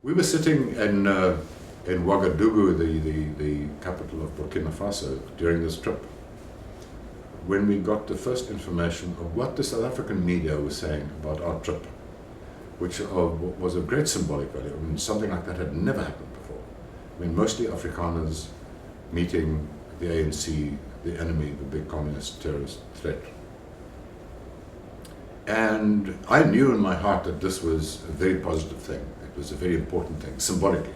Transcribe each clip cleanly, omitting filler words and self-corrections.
We were sitting in Ouagadougou, the capital of Burkina Faso, during this trip, when we got the first information of what the South African media was saying about our trip, which was of great symbolic value. I mean, something like that had never happened before. I mean, mostly Afrikaners meeting the ANC, the enemy, the big communist terrorist threat. And I knew in my heart that this was a very positive thing. It was a very important thing, symbolically.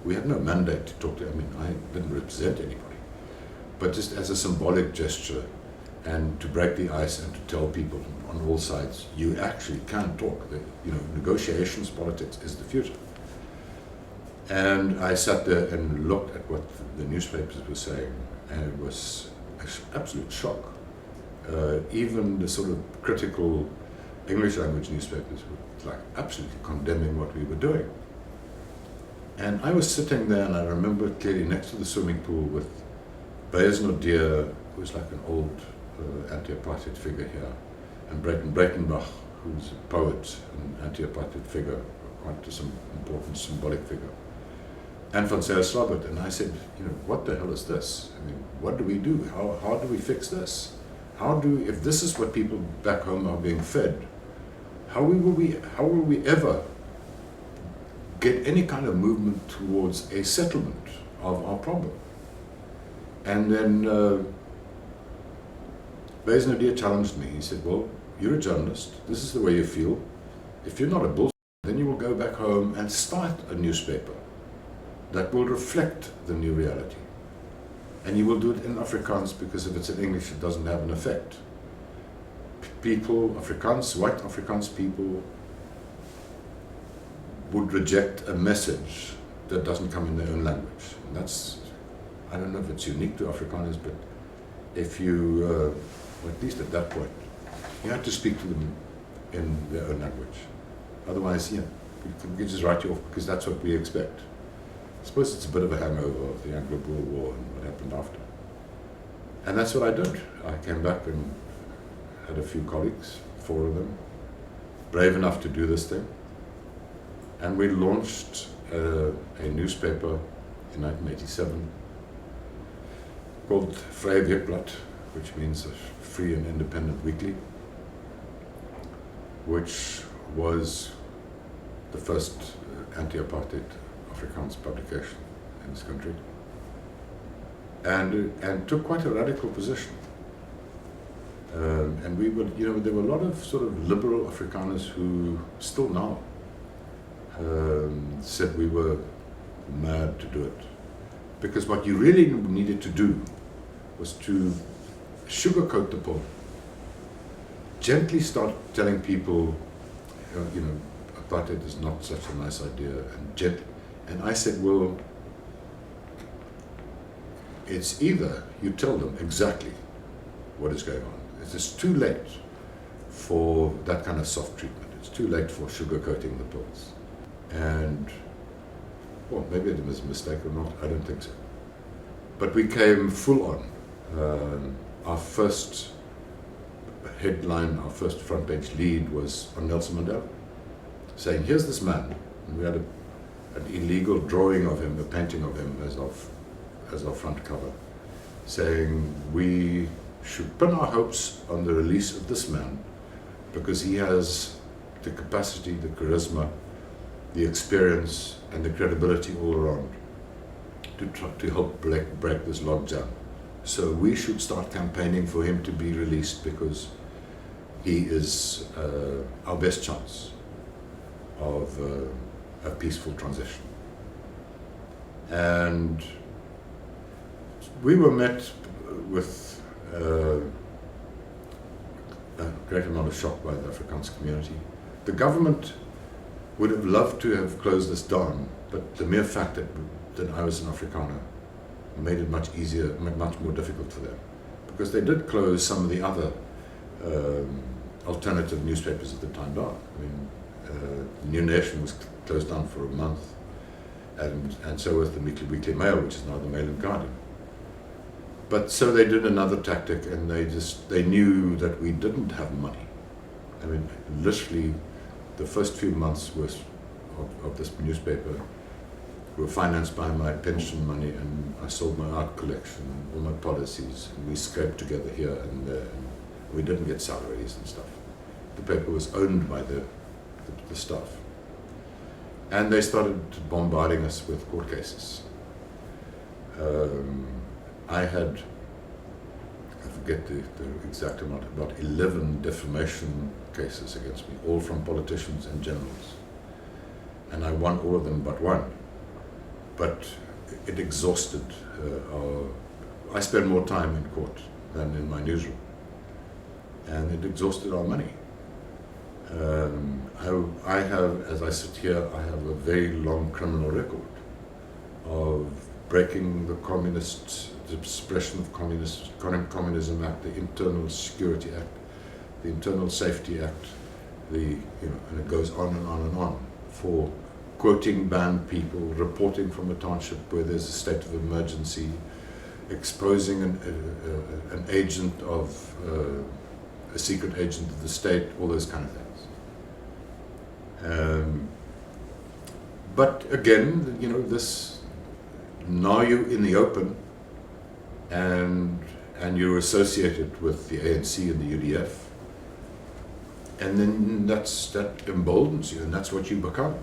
We had no mandate to talk to, I mean, I didn't represent anybody. But just as a symbolic gesture, and to break the ice and to tell people on all sides, you actually can talk. Negotiations, politics is the future. And I sat there and looked at what the newspapers were saying, and it was an absolute shock. Even the sort of critical English language newspapers were like absolutely condemning what we were doing. And I was sitting there, and I remember clearly next to the swimming pool with Preez, who was like an old anti-apartheid figure here, and Breitenbach, who's a poet and anti-apartheid figure, quite some important symbolic figure, and Van Robert. And I said, what the hell is this? I mean, what do we do? How do we fix this? If this is what people back home are being fed, how will we ever get any kind of movement towards a settlement of our problem? And then Preez challenged me. He said, well, you're a journalist. This is the way you feel. If you're not a bullshit, then you will go back home and start a newspaper that will reflect the new reality. And you will do it in Afrikaans, because if it's in English, it doesn't have an effect. People, Afrikaans, white Afrikaans people, would reject a message that doesn't come in their own language. And that's, I don't know if it's unique to Afrikaners, but if you, or at least at that point, you had to speak to them in their own language. Otherwise, you can just write you off, because that's what we expect. I suppose it's a bit of a hangover of the Anglo-Boer War and what happened after. And that's what I did. I came back and had a few colleagues, 4 of them, brave enough to do this thing. And we launched a newspaper in 1987 called Vrye Weekblad, which means a free and independent weekly, which was the first anti-apartheid Afrikaans publication in this country, and took quite a radical position. And we would, there were a lot of sort of liberal Afrikaners who still now said we were mad to do it, because what you really needed to do was to sugarcoat the problem, gently start telling people, apartheid is not such a nice idea, and gently. And I said, well, it's either you tell them exactly what is going on. It's too late for that kind of soft treatment. It's too late for sugarcoating the pills. And, well, maybe it was a mistake or not, I don't think so. But we came full on. Our first headline, our first front page lead was on Nelson Mandela, saying, here's this man. And we had an illegal drawing of him, a painting of him as our front cover, saying we should pin our hopes on the release of this man, because he has the capacity, the charisma, the experience, and the credibility all around to help break this logjam. So we should start campaigning for him to be released, because he is our best chance of a peaceful transition. And we were met with a great amount of shock by the Afrikaans community. The government would have loved to have closed this down, but the mere fact that I was an Afrikaner made it much easier, much more difficult for them, because they did close some of the other alternative newspapers at the time down. I mean, the New Nation was closed down for a month, and so was the Weekly Mail, which is now the Mail and Guardian. But so they did another tactic, and they knew that we didn't have money. I mean, literally, the first few months of this newspaper were financed by my pension money, and I sold my art collection, all my policies, and we scraped together here and there, and we didn't get salaries and stuff. The paper was owned by the staff. And they started bombarding us with court cases. I had, I forget the exact amount, about 11 defamation cases against me, all from politicians and generals. And I won all of them but one. But it exhausted I spent more time in court than in my newsroom. And it exhausted our money. I have, as I sit here, I have a very long criminal record of breaking the suppression of Communism Act, the Internal Security Act, the Internal Safety Act, and it goes on and on and on, for quoting banned people, reporting from a township where there's a state of emergency, exposing an agent of a secret agent of the state, all those kind of things. But again, this, now you're in the open, and you're associated with the ANC and the UDF, and then that emboldens you, and that's what you become.